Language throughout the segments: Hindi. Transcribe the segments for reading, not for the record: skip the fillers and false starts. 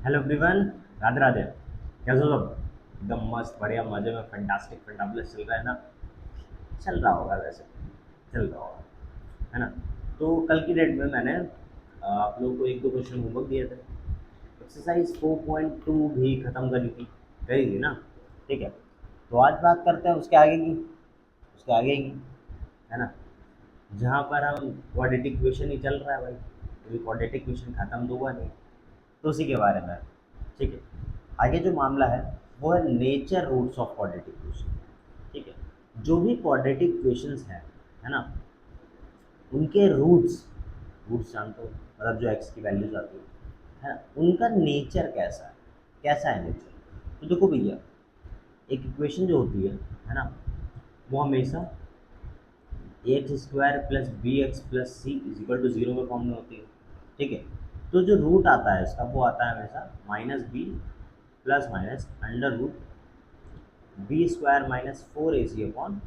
Hello everyone, Radhe Radhe. कैसे हो सब? एकदम मस्त, बढ़िया, मजे में, फैंटास्टिक फैंटाबुलस चल रहा है ना? चल रहा होगा वैसे, चल रहा होगा, है ना? तो कल की डेट में मैंने आप लोगों को एक दो क्वेश्चन होमवर्क दिए थे। एक्सरसाइज 4.2 भी ख़त्म करी थी ना? ठीक है। तो आज बात करते हैं उसके आगे की, है ना? जहाँ पर हम क्वाड्रेटिक इक्वेशन ही चल रहा है भाई, क्योंकि क्वाड्रेटिक इक्वेशन ख़त्म तो हुआ नहीं, तो उसी के बारे में। ठीक है। आगे जो मामला है वो है nature roots of quadratic equation. ठीक है। जो भी क्वाड्रेटिक इक्वेशंस हैं, है ना, उनके रूट्स, रूट्स जानते हो, मतलब जो एक्स की वैल्यूज आती है ना, उनका नेचर कैसा है, कैसा है नेचर। तो देखो भैया, एक इक्वेशन जो होती है ना, वो हमेशा A X square plus B X plus C is equal to zero के फॉर्म में होती है। ठीक है। तो जो रूट आता है इसका, वो आता है हमेशा minus B plus minus under root B square minus 4ac upon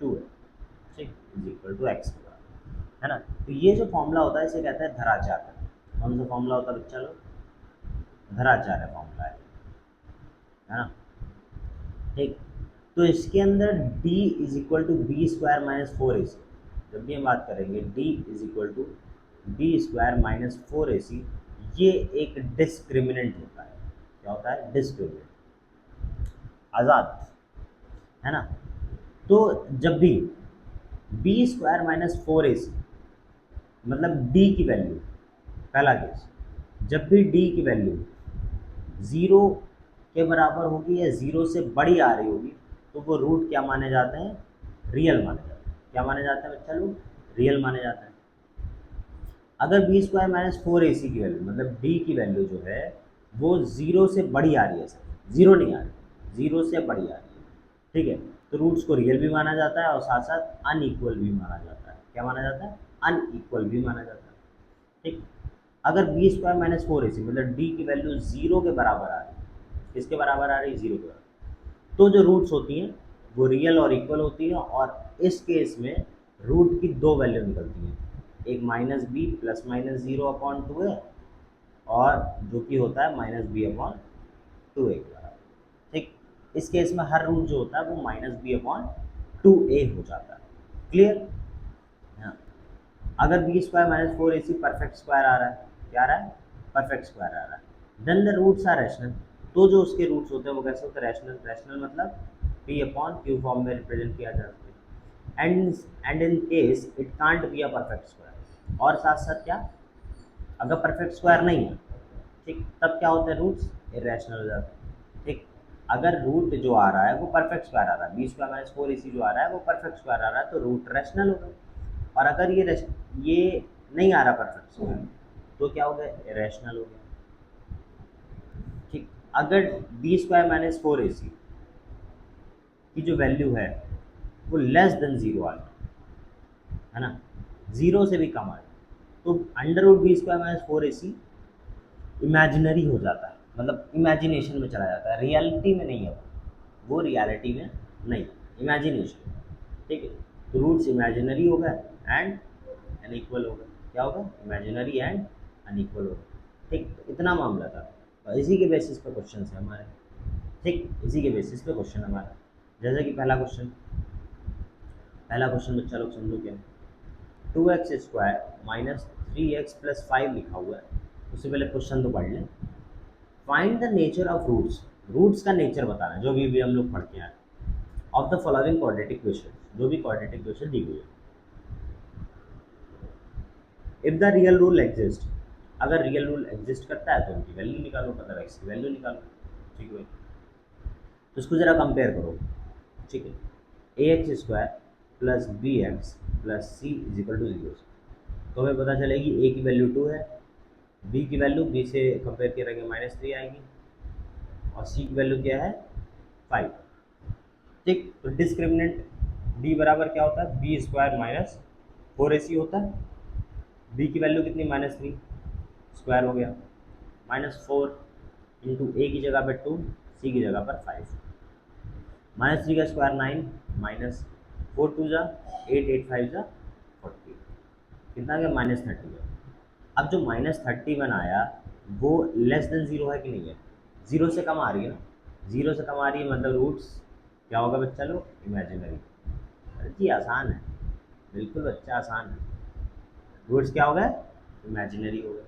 2a, ठीक, is equal to X square, है ना? तो ये जो फॉर्मूला होता है इसे कहते हैं धराचार। कौन सा फॉर्मूला होता है बच्चा लोग? धराचार है फॉर्मूला है ना? ठीक। तो इसके अंदर d is equal to B square minus 4ac, जब भी हम बात करेंगे d is equal to B square minus 4ac, ये एक डिस्क्रिमिनेंट होता है। क्या होता है? डिस्क्रिमिनेंट, आज़ाद, है ना? तो जब भी बी स्क्वायर माइनस 4ac, मतलब डी की वैल्यू, पहला केस, जब भी डी की वैल्यू ज़ीरो के बराबर होगी या ज़ीरो से बड़ी आ रही होगी, तो वो रूट क्या माने जाते हैं? रियल माने जाते हैं। क्या माने जाते हैं बच्चा लोग? रियल माने जाते हैं। अगर बी स्क्वायर माइनस 4ac की वैल्यू, मतलब डी की वैल्यू जो है वो ज़ीरो से बड़ी आ रही है, सर ज़ीरो नहीं आ रही, ज़ीरो से बड़ी आ रही है, ठीक है, तो रूट्स को रियल भी माना जाता है और साथ साथ अनइक्वल भी माना जाता है। क्या माना जाता है? अनइक्वल भी माना जाता है। ठीक। अगर बी स्क्वायर माइनस 4ac, मतलब डी की वैल्यू ज़ीरो के बराबर आ रही है, किसके बराबर आ रही है? ज़ीरो के बराबर, तो जो रूट्स होती हैं वो रियल और इक्वल होती हैं, और इस केस में रूट की दो वैल्यू निकलती हैं, एक minus B plus minus zero upon 2a, और जो कि होता है माइनस बी अपॉन 2a के बराबर। ठीक। इस केस में हर रूट जो होता है वो माइनस बी अपॉन 2a हो जाता है। क्लियर? हाँ। अगर B square minus 4ac perfect square आ रहा है, क्या आ रहा है? परफेक्ट स्क्वायर आ रहा है, then the roots are rational. तो जो उसके रूट्स होते हैं वो कैसे होते हैं? रैशनल। रैशनल मतलब p अपॉन क्यू फॉर्म में रिप्रेजेंट किया जा सकता है। And in case it can't be a perfect square, और साथ साथ क्या, अगर परफेक्ट स्क्वायर नहीं है, ठीक, तब क्या होते हैं? रूट्स इरेशनल हो जाते हैं। ठीक। अगर रूट जो आ रहा है वो परफेक्ट स्क्वायर आ रहा है, बी स्क्वायर माइनस 4ac जो आ रहा है वो परफेक्ट स्क्वायर आ रहा है, तो रूट रैशनल होगा। और अगर ये नहीं आ रहा परफेक्ट स्क्वायर, तो क्या हो गया? इरेशनल हो गया। ठीक। अगर बी स्क्वायर माइनस 4ac की जो वैल्यू है वो लेस देन ज़ीरो आ रही है ना, ज़ीरो से भी कम आ रही, तो under root B square minus 4ac imaginary हो जाता है, मतलब इमेजिनेशन में चला जाता है, रियलिटी में नहीं है वो रियलिटी में नहीं, इमेजिनेशन। ठीक है। तो रूट्स इमेजिनरी हो गए एंड अनइक्वल हो गए। क्या होगा? इमेजिनरी एंड अनइक्वल हो गए। ठीक। तो इतना मामला था, और इसी के बेसिस पे क्वेश्चन है हमारे। ठीक, इसी के बेसिस पे क्वेश्चन हमारा, जैसे कि पहला क्वेश्चन बच्चा लोग समझो क्या, 2x² माइनस 3x प्लस 5 लिखा हुआ है। उससे पहले क्वेश्चन तो पढ़ लें। Find the nature of roots, roots का नेचर बताना है, जो भी हम लोग पढ़ के आए, of the following quadratic equation, जो भी क्वाड्रेटिक इक्वेशन दी गई है। If the real rule exist, अगर रियल रूल एग्जिस्ट करता है तो उनकी वैल्यू निकालो, मतलब एक्स की वैल्यू निकालो। ठीक है। तो इसको ज़रा कंपेयर करो। ठीक है। ax² plus B X plus C is equal to 0, तो हमें पता चलेगी a की वैल्यू 2 है, b की वैल्यू b से कंपेयर करेंगे -3 आएगी, और c की वैल्यू क्या है? 5। ठीक। तो डिस्क्रिमिनेंट d बराबर क्या होता है? बी स्क्वायर माइनस 4ac होता है। b की वैल्यू कितनी? -3, स्क्वायर हो गया, -4 इंटू ए की जगह पर 2, सी की जगह पर 5, -3 का स्क्वायर 9, माइनस 4 2 जा 8, 8 5 जा 40, कितना गया? -31। अब जो -31 आया, वो लेस देन ज़ीरो है कि नहीं है, ज़ीरो से कम आ रही है ना, ज़ीरो से कम आ रही है मतलब रूट्स क्या होगा बच्चा लोग, इमेजिनरी। अरे जी आसान है, बिल्कुल बच्चा आसान है, रूट्स क्या हो गए, इमेजिनरी हो गए।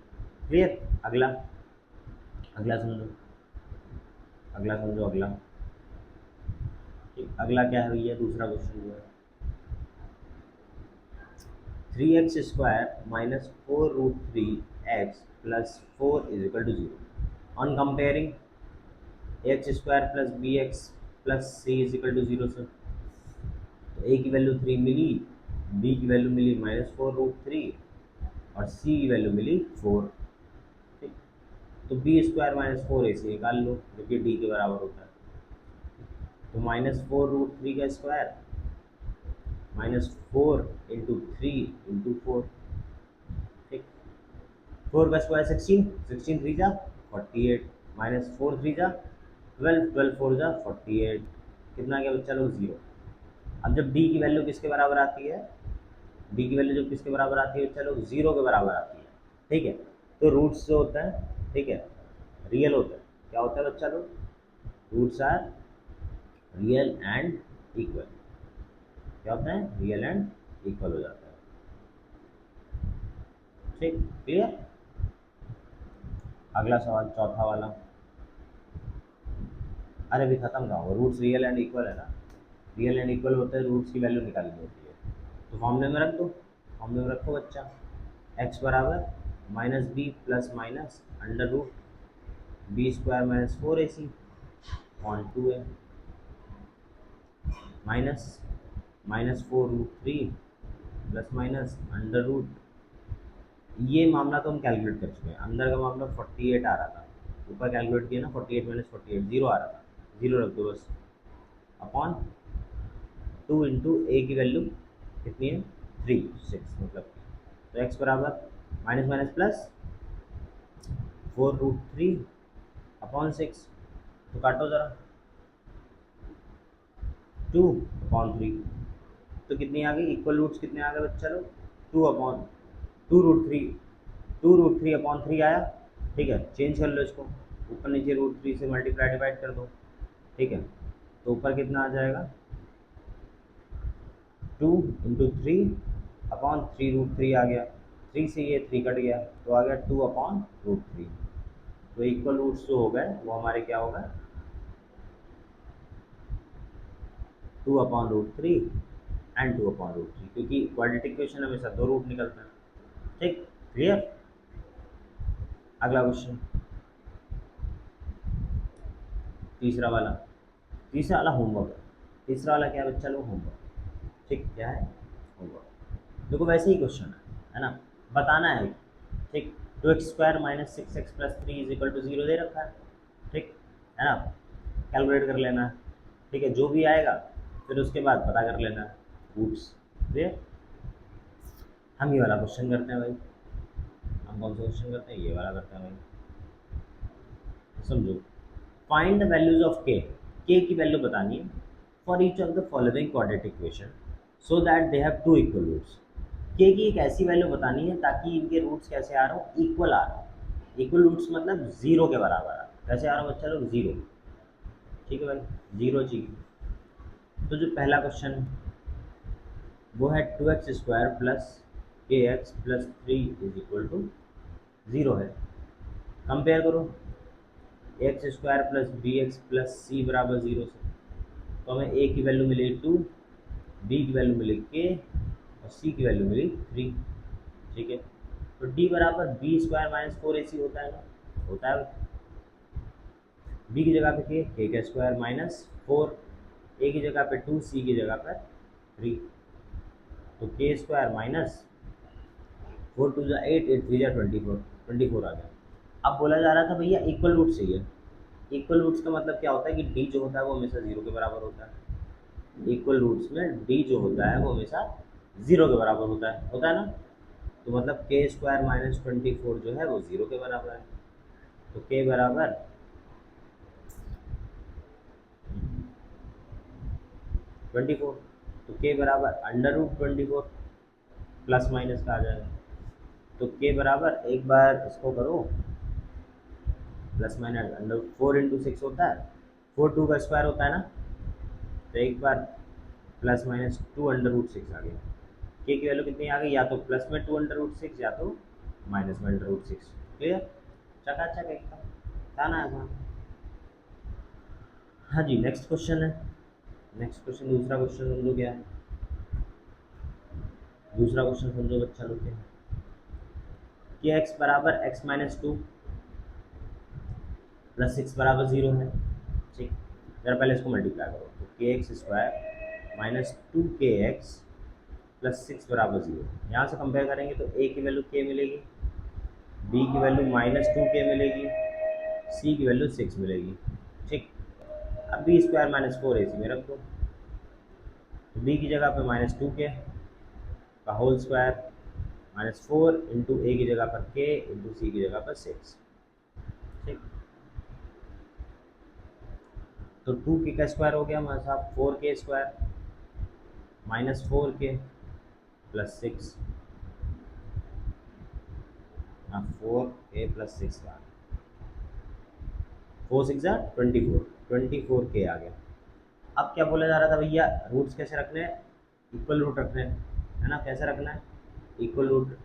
क्लियर। अगला, अगला समझो, अगला समझो, अगला। ठीक, अगला क्या है भैया, दूसरा क्वेश्चन जो है, 3x² minus 4√3x plus 4 is equal to 0। On comparing x² plus bx plus c is equal to 0 से, तो a की वैल्यू 3 मिली, b की वैल्यू मिली -4√3 और c की वैल्यू मिली 4। ठीक, तो b² माइनस 4ac निकाल लो जो कि d के बराबर होता है। तो -4√3 का स्क्वायर -4 × 3 × 4। ठीक, 4 का स्क्वायर 16, 16 3 जा 48, -4 3 जा 12, 12 4 जा 48, कितना गया बच्चा लोग, 0। अब जब d की वैल्यू किसके बराबर आती है, d की वैल्यू जब किसके बराबर आती है बच्चा लोग, 0 के बराबर आती है। ठीक है, तो रूट्स जो होता है, ठीक है, रियल होता है। क्या होता है बच्चा लोग, roots are real and equal. क्या होता है, रियल एंड इक्वल हो जाता है। ठीक, क्लियर। अगला सवाल, चौथा वाला। अरे अभी खत्म ना हो, रूट्स रियल एंड इक्वल है ना, रियल एंड इक्वल होता है, रूट्स की वैल्यू निकालनी होती है। तो फॉर्मूले में रख दो, फॉर्मूले में रखो बच्चा, x बराबर -b plus minus under root b² minus 4ac on 2 है, minus -4√3 plus minus under root, ये मामला तो हम कैलकुलेट कर चुके हैं, अंदर का मामला 48 आ रहा था, ऊपर कैलकुलेट किया ना, 48 माइनस 48 जीरो आ रहा था, जीरो रख दो बस, अपॉन 2 इंटू ए की वैल्यू कितनी है 3 6 मतलब, तो x बराबर माइनस माइनस प्लस 4√3 अपॉन 6, तो काटो ज़रा, 2/3, तो कितनी आ गई, इक्वल रूट्स कितने आ गए बच्चा लोग, 2/2√3, 2√3/3 आया। ठीक है, चेंज कर लो इसको, ऊपर नीचे √3 से मल्टीप्लाई डिवाइड कर दो। ठीक है, तो ऊपर कितना आ जाएगा, 2 × 3/3√3 आ गया, 3 से ये 3 कट गया तो आ गया 2/√3। तो इक्वल रूट्स जो हो गए वो हमारे क्या हो गए, 2/√3 एंड 2/√3, क्योंकि क्वाड्रेटिक इक्वेशन हमेशा दो रूट निकलते हैं। ठीक, क्लियर। अगला क्वेश्चन, तीसरा वाला, तीसरा वाला होमवर्क है। तीसरा वाला क्या है बच्चा लोग, होमवर्क। ठीक, क्या है, होमवर्क। देखो वैसे ही क्वेश्चन है ना, बताना है। ठीक, 2x² minus 6x plus 3 is equal to 0 दे रखा है। ठीक है ना, कैलकुलेट कर लेना है। ठीक है, जो भी आएगा फिर उसके बाद पता कर लेना है रूट्स। क्लियर। हम ये वाला क्वेश्चन करते हैं भाई, हम कौन सा क्वेश्चन करते हैं, ये वाला करते हैं भाई। समझो, फाइंड द वैल्यूज ऑफ के की वैल्यू बतानी है for each of the following quadratic equation so that they have two equal roots. K की एक ऐसी वैल्यू बतानी है ताकि इनके रूट्स कैसे आ रहा हो, इक्वल आ रहा हो। इक्वल रूट्स मतलब जीरो के बराबर आ रहा हो। कैसे आ रहा हो बच्चा लोग, जीरो। ठीक है भाई, जीरो चाहिए। तो जो पहला क्वेश्चन है वो है 2x² plus kx plus 3 is equal to 0 है। कंपेयर करो x² plus bx plus c बराबर 0 से, तो हमें a की वैल्यू मिली 2, b की वैल्यू मिली k और c की वैल्यू मिली 3। ठीक है, तो d बराबर b² माइनस 4ac होता है ना, होता है। b की जगह पे k का स्क्वायर माइनस 4, a की जगह पे 2, c की जगह पर 3, तो k² माइनस 4 × 2 = 8, 8 3 = 24, 24 आ गया। अब बोला जा रहा था भैया इक्वल रूट चाहिए। इक्वल रूट्स का मतलब क्या होता है कि डी जो होता है वो हमेशा जीरो के बराबर होता है। इक्वल रूट्स में डी जो होता है वो हमेशा जीरो के बराबर होता है ना। तो मतलब k² माइनस 24 जो है वो जीरो के बराबर है। तो k बराबर 24, तो k बराबर √24 प्लस माइनस का आ जाएगा। तो k बराबर, एक बार इसको करो, प्लस माइनस अंडर 4 × 6 होता है, 4 2 का स्क्वायर होता है ना, तो एक बार प्लस माइनस 2 √6 आ गया। के की वैल्यू कितनी आ गई, या तो प्लस में 2 √6 या तो माइनस में √6। क्लियर, चकाचक एकदम, था ना आसान। हाँ जी, नेक्स्ट क्वेश्चन है। नेक्स्ट क्वेश्चन, दूसरा क्वेश्चन समझो क्या है। दूसरा क्वेश्चन समझो बच्चा लोग क्या है कि x बराबर x-2 प्लस 6 बराबर 0 है। ठीक, जरा पहले इसको मल्टीप्लाई करो, तो kx² माइनस 2kx प्लस 6 बराबर 0। यहाँ से कंपेयर करेंगे तो a की वैल्यू k मिलेगी, b की वैल्यू -2k मिलेगी, c की वैल्यू 6 मिलेगी। ठीक, अब b² माइनस 4ac में रख दो, तो b की जगह पे -2k का होल स्क्वायर -4 इंटू a की जगह पर k इंटू c की जगह पर 6। ठीक, तो 2k का स्क्वायर हो गया हमारे साथ 4k² -4k plus 6, 4k plus 6 का 4 6 24k आ गया। अब क्या बोला जा रहा था भैया, रूट्स कैसे रखने हैं, इक्वल रूट रखने हैं, है ना। कैसे रखना है, इक्वल रूट।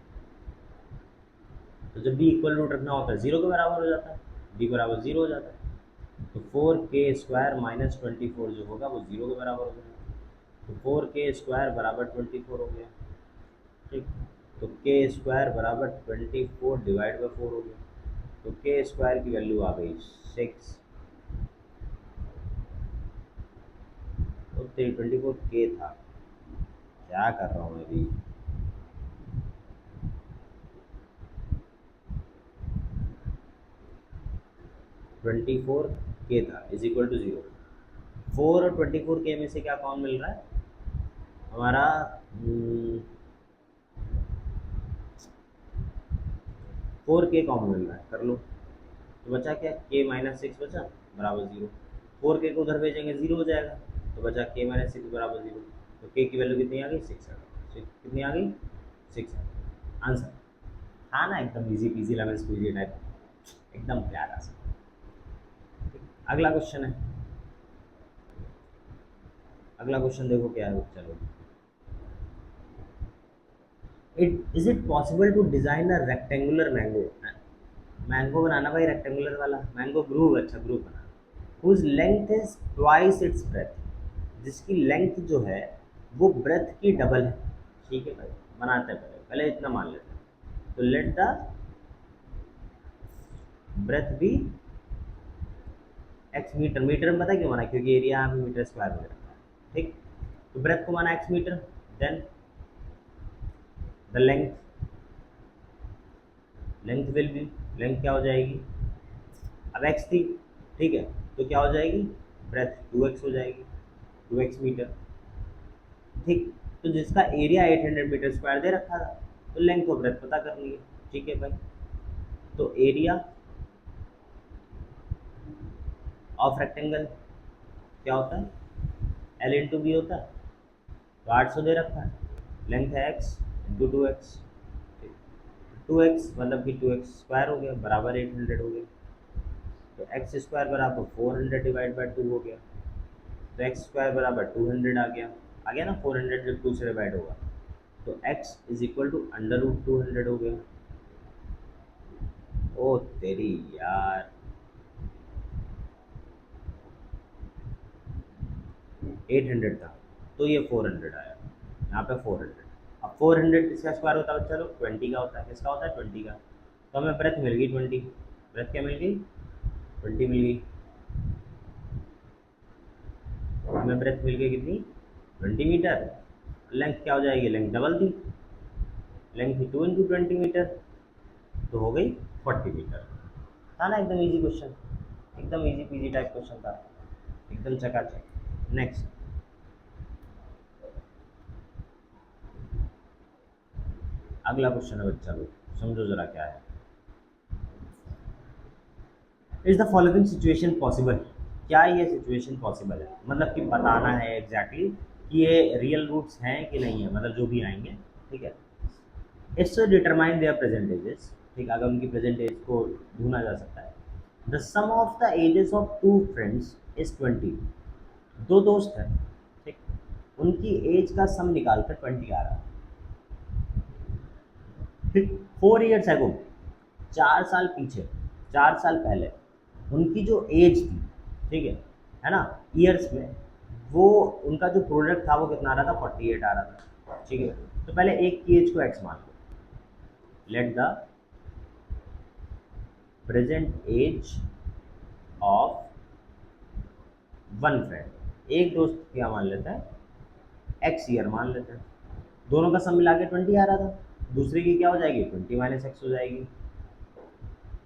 तो जब भी इक्वल रूट रखना होता है 0 के बराबर हो जाता है, b बराबर 0 हो जाता है। तो 4k² माइनस 24 जो होगा वो 0 के बराबर हो जाएगा, तो 4k² बराबर 24 हो गया। ठीक, तो k² बराबर 24 डिवाइड बाई 4 हो गया, तो k² की वैल्यू आ गई 6। तो 24k था, क्या कर रहा हूँ मैं अभी। 24k था इज इक्वल टू 0। 4 और 24k में से क्या कॉमन मिल रहा है हमारा, 4k कॉमन मिल रहा है, कर लो। तो बचा क्या, k -6 बचा बराबर 0। 4k को उधर भेजेंगे 0 हो जाएगा, तो बचा k -6 बराबर 0। तो k की वैल्यू कितनी आ गई, 6 आ गई। कितनी आ गई, 6 आ गई। आंसर हाँ ना, एकदम easy PG levels PG type, एकदम प्यारा सा। अगला क्वेश्चन है, अगला क्वेश्चन देखो क्या है। चलो, it possible to design a rectangular mango. Mango बनाना भाई, रेक्टेंगुलर वाला मैंगो ग्रूव, अच्छा ग्रूव बनाना, whose length is twice its breadth, जिसकी लेंथ जो है वो ब्रेथ की डबल है। ठीक है भाई, बनाते हैं, पहले पहले इतना मान लेते हैं। तो let the breadth be X metre, metre में पता है क्यों माना, क्योंकि एरिया यहाँ पे मीटर स्क्वायर में रखा है। ठीक, तो ब्रेथ को माना X metre, then the length, length will be, length क्या हो जाएगी, अब एक्स थी, ठीक है, तो क्या हो जाएगी, ब्रेथ 2x हो जाएगी, 2x मीटर। ठीक, तो जिसका एरिया 800 मीटर स्क्वायर दे रखा था, तो लेंथ और ब्रेथ पता करनी है। ठीक है भाई, तो एरिया ऑफ रेक्टेंगल क्या होता है, एल इंटू बी होता है, तो 800 दे रखा है, लेंथ है एक्स इंटू 2x, 2x मतलब कि 2x स्क्वायर हो गया बराबर 800 हो गया, तो x² बराबर 400 डिवाइड बाई 2 हो गया, तो x² बराबर 200 आ गया ना, 400 जब 2 से डिवाइड होगा, तो x इज इक्वल टू √200 हो गया। ओ तेरी यार, 800 था तो ये 400 आया, यहाँ पे 400। अब 400 किसका स्क्वायर होता है, चलो 20 का होता है, किसका होता है 20 का, तो हमें ब्रेथ मिल गई 20, ब्रेथ क्या मिल गई, 20 मिल गई, हमें ब्रेथ मिल गई कितनी, 20 मीटर। लेंथ क्या हो जाएगी, लेंथ डबल थी, लेंथ थी 2 × 20 मीटर, तो हो गई 40 मीटर। था ना एकदम इजी क्वेश्चन, एकदम इजी पीजी टाइप क्वेश्चन था, एकदम चकाचक। नेक्स्ट, अगला क्वेश्चन है बच्चा लोग, समझो जरा क्या है। Is the following situation possible, क्या ये सिचुएशन पॉसिबल है, मतलब कि बताना है एग्जैक्टली कि ये रियल रूट्स हैं कि नहीं है, मतलब जो भी आएंगे। ठीक है, it's determine there present ages. ठीक है, अगर उनकी प्रेजेंट एज को ढूंढा जा सकता है, the sum of the ages of two friends is 20। दो दोस्त हैं, ठीक, उनकी एज का सम निकाल कर 20 आ रहा है, ठीक। 4 ईयर्स एगो, 4 साल पीछे, 4 साल पहले उनकी जो एज थी, ठीक है ना, ईयर्स में, वो उनका जो प्रोडक्ट था वो कितना आ रहा था, 48 आ रहा था, ठीक है। तो पहले एक की एज को एक्स मान लो। Let the present age of one friend, एक दोस्त क्या मान लेते हैं, एक्स ईयर मान लेते हैं। दोनों का सम मिला के 20 आ रहा था, दूसरे की क्या हो जाएगी, 20 माइनस एक्स हो जाएगी।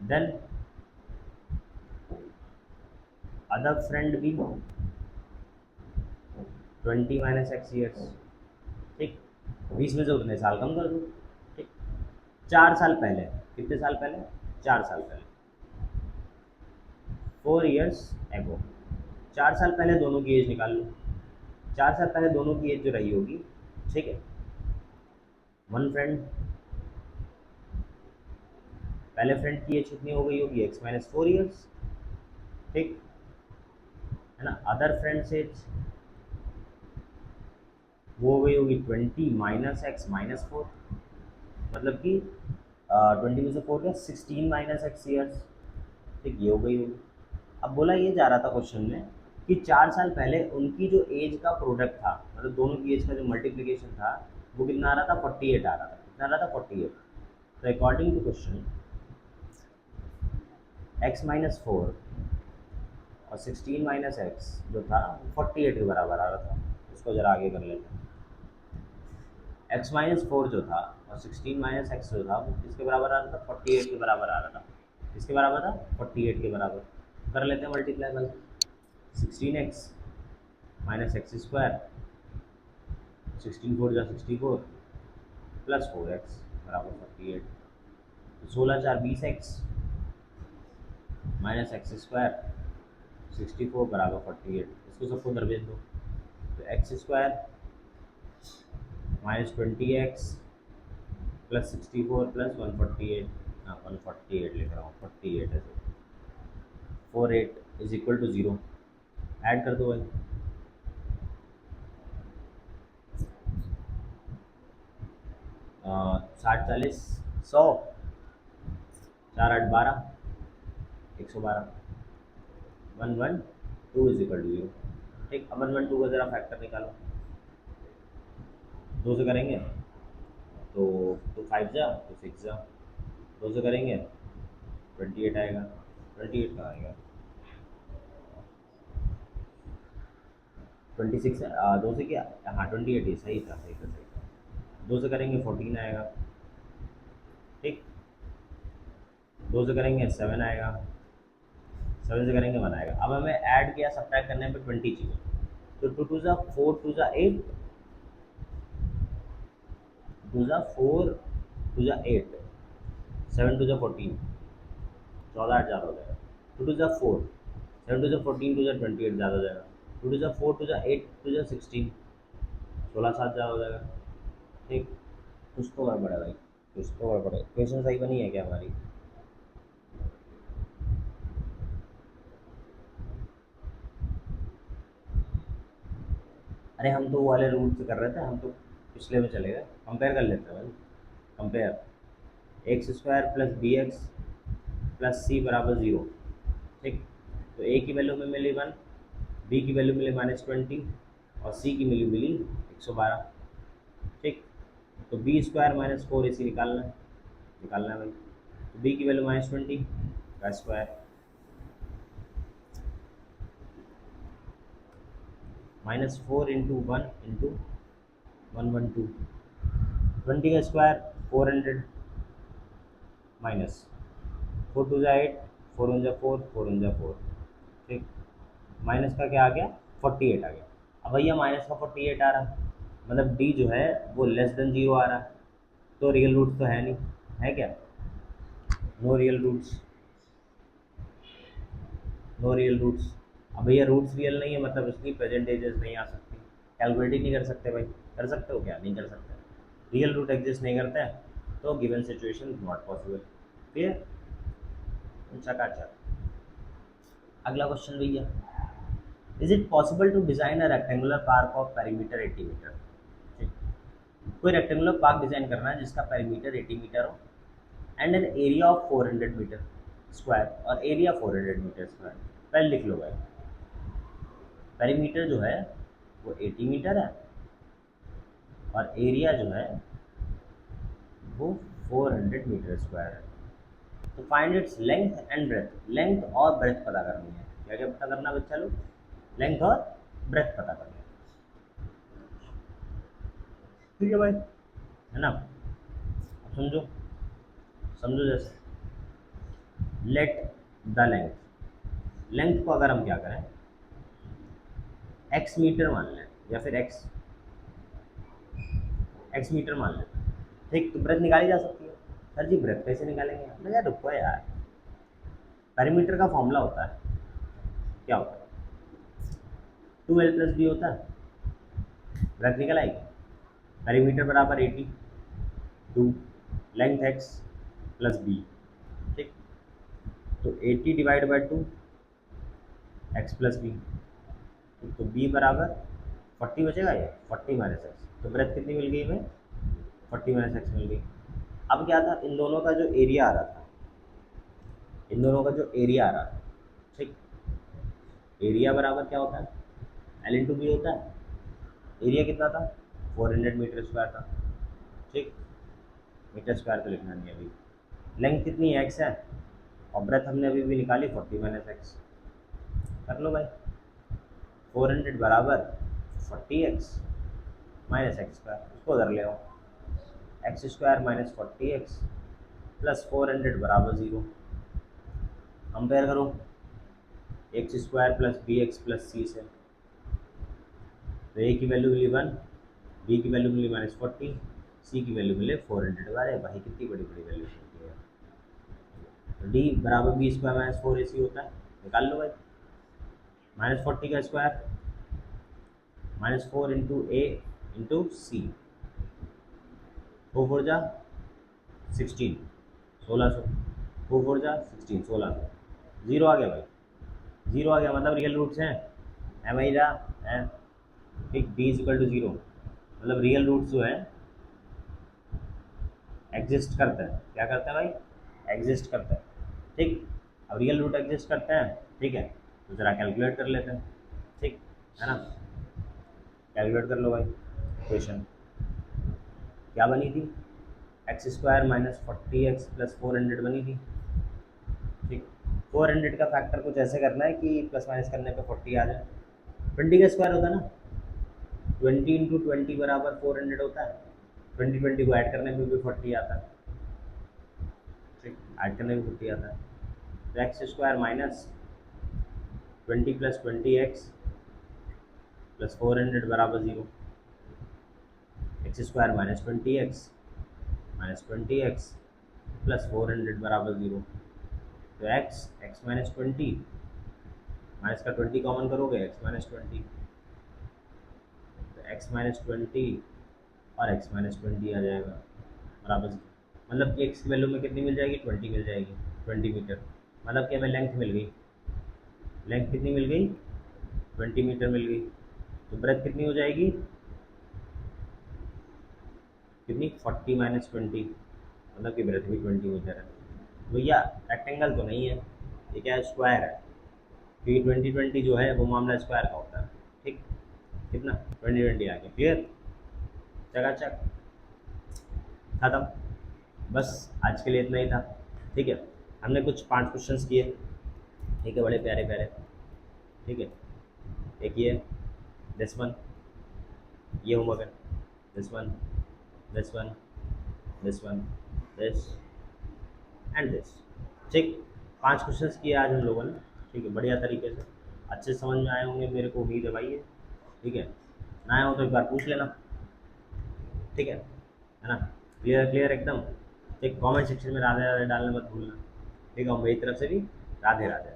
देन अदर फ्रेंड भी 20 माइनस एक्स ईयर्स, ठीक। 20 में से उतने साल कम कर दो, ठीक। 4 साल पहले, कितने साल पहले, 4 साल पहले, 4 ईयर्स एगो, 4 साल पहले दोनों की एज निकाल लो। 4 साल पहले दोनों की एज जो रही होगी, ठीक है, वन फ्रेंड, पहले फ्रेंड की एज कितनी हो गई होगी, एक्स माइनस 4 ईयर्स, ठीक है ना। अदर फ्रेंड से वो हो गई होगी 20 माइनस एक्स माइनस 4, मतलब कि 20 में से 4 गया, 16 माइनस एक्स ईयर्स, ठीक, ये हो गई होगी। अब बोला ये जा रहा था क्वेश्चन में कि 4 साल पहले उनकी जो एज का प्रोडक्ट था, मतलब दोनों की एज का जो मल्टीप्लीकेशन था, वो कितना आ रहा था, 48 आ रहा था, कितना आ रहा था, 48। तो according to question, X minus 4 और 16 माइनस एक्स जो था, 48 के बराबर आ रहा था। इसको ज़रा आगे कर लेते हैं। एक्स माइनस 4 जो था और 16 माइनस एक्स जो था, वो किसके बराबर आ रहा था, 48 के बराबर आ रहा था। किसके बराबर था, 48 के बराबर। कर लेते हैं मल्टीप्लाई भाई। 16x माइनस एक्स स्क्वायर, 16 4 जा 64 प्लस 4x बराबर 48। तो 16 4 20x माइनस एक्स स्क्वायर 64 बराबर 48। इसको सबको दरबेज दो, तो x square minus 20x plus 64 plus 148, हाँ 148 लिख रहा हूँ, 48 है, 48 इज इक्वल टू 0। ऐड कर दो भाई, 60 40 100, 4 8 12, 112, 112 इज इक्वल टू 0, ठीक। अब 112 का ज़रा फैक्टर निकालो, दो से करेंगे तो 5 जा तो 6 जा, दो से करेंगे 28 आएगा। 28 कहाँ आएगा, 26 दो से क्या, हाँ 28 ही सही था, सही था, सही था। दो से करेंगे 14 आएगा, ठीक। दो से करेंगे 7 आएगा, 7 से करेंगे 1 आएगा। अब हमें ऐड किया, सब्ट्रैक्ट करने पे 20 चाहिए, तो 2 2 ज़ा 4 2 ज़ा 8, 2 ज़ा 4 2 ज़ा 8, 7 2 ज़ा 14, 14 8 ज़्यादा हो जाएगा। 2 2 ज़ा 4, 7 2 ज़ा 14, 2 ज़ा 28 ज़्यादा हो जाएगा। 2 2 ज़ा 4 2 ज़ा 8 2 ज़ा 16, 16 7 ज़्यादा हो जाएगा, ठीक। कुछ तो गड़बड़ है भाई, कुछ तो गड़बड़ है, इक्वेशन सही बनी है क्या हमारी। अरे हम तो वो वाले रूट से कर रहे थे, हम तो पिछले में चले गए। कंपेयर कर लेते हैं भाई, compare, X square plus B X plus C बराबर 0, ठीक। तो ए की वैल्यू में मिली 1, बी की वैल्यू मिली -20 और सी की वैल्यू मिली 112, ठीक। तो बी स्क्वायर माइनस 4 इसी निकालना है भाई। तो बी की वैल्यू -20 का स्क्वायर -4 इंटू 1 इंटू 112, 20 का स्क्वायर 400 माइनस 4 2 जा 8, 4 1 जा 4, 4 1 जा 4, ठीक। माइनस का क्या आ गया, 48 आ गया। अब भैया माइनस का 48 आ रहा है, मतलब डी जो है वो लेस देन 0 आ रहा है, तो रियल रूट तो है नहीं, है क्या, no real roots, no real roots. अब भैया रूट्स रियल नहीं है, मतलब इसकी प्रेजेंटेजेस नहीं आ सकती, कैलकुलेट ही नहीं कर सकते भाई। कर सकते हो क्या, नहीं कर सकते, रियल रूट एग्जिस्ट नहीं करते हैं, तो given situation not possible. Clear, चकाचक। अगला क्वेश्चन भैया, is it possible to design a rectangular park of perimeter 80 metre. कोई रेक्टेंगुलर पार्क डिजाइन करना है जिसका पेरीमीटर 80 मीटर हो and an area of 400 metre square और एरिया 400 मीटर स्क्वायर। पहले लिख लो भाई, पेरीमीटर जो है वो 80 मीटर है और एरिया जो है वो 400 मीटर स्क्वायर है। तो find its length and breadth. Length और ब्रेथ पता करनी है। क्या क्या पता करना है बच्चा लोग? लेंथ और ब्रेथ पता करनी है। ठीक है भाई, है ना? अब समझो, समझो जैसे लेट द लेंथ। लेंथ को अगर हम क्या करें, एक्स मीटर मान लें या फिर एक्स मीटर मान लें, ठीक। तो ब्रेथ निकाली जा सकती है। सर जी ब्रेथ कैसे निकालेंगे? हमने यार रुको यार, पेरीमीटर का फॉर्मूला होता है, क्या होता है? 2l+b होता है। ब्रेथ निकल आएगी। पेरीमीटर बराबर 80, 2 लेंथ x प्लस b, ठीक। तो 80 divide by 2 x plus B, तो b बराबर 40 बचेगा ये, 40 माइनस एक्स। तो ब्रेथ कितनी मिल गई हमें? 40 माइनस एक्स मिल गई। अब क्या था, इन दोनों का जो एरिया आ रहा था, इन दोनों का जो एरिया आ रहा था, ठीक। एरिया बराबर क्या होता है? एल इंटू बी होता है। एरिया कितना था? 400 मीटर स्क्वायर था, ठीक। मीटर स्क्वायर तो लिखना नहीं है अभी। लेंथ कितनी है? एक्स है। और ब्रेथ हमने अभी भी निकाली 40 माइनस एक्स। कर लो भाई, 400 बराबर 40x माइनस एक्स स्क्वायर, उसको उधर ले आओ। X square minus 40x plus 400 बराबर 0। कंपेयर करो X square plus B X plus C से। तो ए की वैल्यू मिली 1, बी की वैल्यू मिली -40, सी की वैल्यू मिले 400। अरे भाई कितनी बड़ी बड़ी वैल्यू मिलती है। तो डी बराबर बी स्क्वायर माइनस 4ac होता है। निकाल लो भाई, -40 का स्क्वायर -4 इंटू ए इंटू सी, 4 4 जा 16, 1600, 4 4 जा 16, 1600। जीरो आ गया भाई, जीरो आ गया मतलब रियल रूट्स हैं। एम आई जा है, ठीक। डी इज इक्वल टू 0 मतलब रियल रूट्स जो है एग्जिस्ट करते हैं। क्या करते हैं भाई? एग्जिस्ट करते हैं, ठीक। अब रियल रूट एग्जिस्ट करते हैं, ठीक है। तो ज़रा कैलकुलेट कर लेते हैं, ठीक है ना? कैलकुलेट कर लो भाई। इक्वेशन क्या बनी थी? X square minus 40x plus 400 बनी थी, ठीक। 400 का फैक्टर कुछ ऐसे करना है कि प्लस माइनस करने पे 40 आ जाए। 20 का स्क्वायर होता है ना, 20 इंटू 20 बराबर 400 होता है। 20 को ऐड करने पे भी 40 आता है, ठीक। ऐड करने में 40 आता है। तो x square minus 20 plus 20x plus 400 बराबर 0। X square minus 20x plus 400 बराबर 0। तो एक्स माइनस 20, माइनस का 20 कॉमन करोगे, एक्स माइनस 20, तो एक्स माइनस 20 और एक्स माइनस 20 आ जाएगा बराबर। मतलब कि एक्स की वैल्यू में कितनी मिल जाएगी? 20 मिल जाएगी, 20 मीटर। मतलब कि हमें लेंथ मिल गई। लेंथ कितनी मिल गई? 20 मीटर मिल गई। तो ब्रेथ कितनी हो जाएगी? कितनी? 40 माइनस 20, मतलब कि ब्रेथ भी 20 मीटर है। भैया रेक्टेंगल तो नहीं है, ये क्या है? स्क्वायर है। क्योंकि 20 जो है वो मामला स्क्वायर का होता है, ठीक। कितना? 20 आ गया। क्लियर? चकाचक, खत्म। बस आज के लिए इतना ही था, ठीक है। हमने कुछ 5 क्वेश्चंस किए, ठीक है, बड़े प्यारे प्यारे, ठीक है। एक ये दिस वन, ये होमवर्क है। This one, this one, this one, this and this, ठीक। 5 क्वेश्चंस किए आज हम लोगों ने, ठीक है, बढ़िया तरीके से। अच्छे से समझ में आए होंगे मेरे को उम्मीद है भाई ये, ठीक है। ना आए हो तो एक बार पूछ लेना, ठीक है ना? क्लियर क्लियर एकदम, ठीक। कमेंट सेक्शन में राधे राधे डालना मत भूलना, ठीक है। और मेरी तरफ से भी राधे राधे।